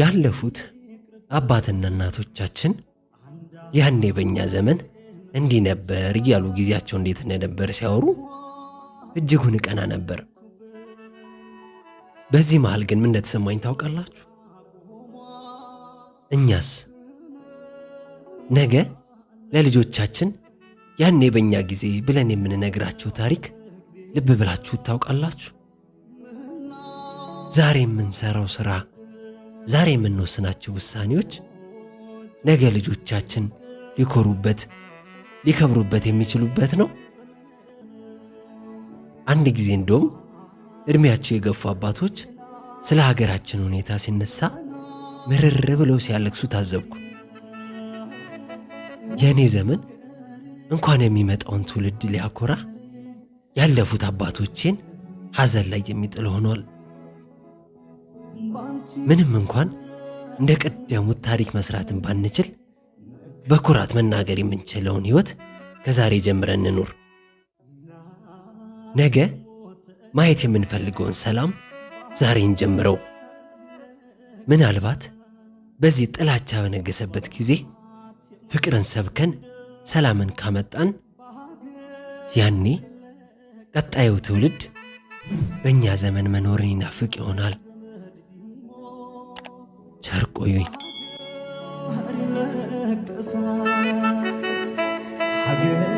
ያለፉት አባትና እናቶቻችን ያኔ በእኛ ዘመን እንዲህ ነበር እያሉ ጊዜያቸው እንዴት እንደነበር ሲያወሩ እጅጉን ቀና ነበር። በዚህ መሃል ግን ምን እንደተሰማኝ ታውቃላችሁ? እኛስ ነገ ለልጆቻችን ያኔ በእኛ ጊዜ ብለን የምንነግራቸው ታሪክ ልብ ብላችሁ ታውቃላችሁ? ዛሬ የምንሰራው ስራ፣ ዛሬ የምንወስናቸው ውሳኔዎች ነገ ልጆቻችን ሊኮሩበት ሊከብሩበት የሚችሉበት ነው። አንድ ጊዜ እንደውም እድሜያቸው የገፉ አባቶች ስለ ሀገራችን ሁኔታ ሲነሳ ምርር ብለው ሲያለቅሱ ታዘብኩ። የኔ ዘመን እንኳን የሚመጣውን ትውልድ ሊያኮራ ያለፉት አባቶቼን ሐዘን ላይ የሚጥል ሆኗል። ምንም እንኳን እንደ ቀደሙት ታሪክ መስራትን ባንችል በኩራት መናገር የምንችለውን ህይወት ከዛሬ ጀምረን እንኑር። ነገ ማየት የምንፈልገውን ሰላም ዛሬ እንጀምረው። ምናልባት በዚህ ጥላቻ በነገሰበት ጊዜ ፍቅርን ሰብከን ሰላምን ካመጣን ያኔ ቀጣዩ ትውልድ በእኛ ዘመን መኖርን ይናፍቅ ይሆናል። ቸር ቆዩኝ። ሀገር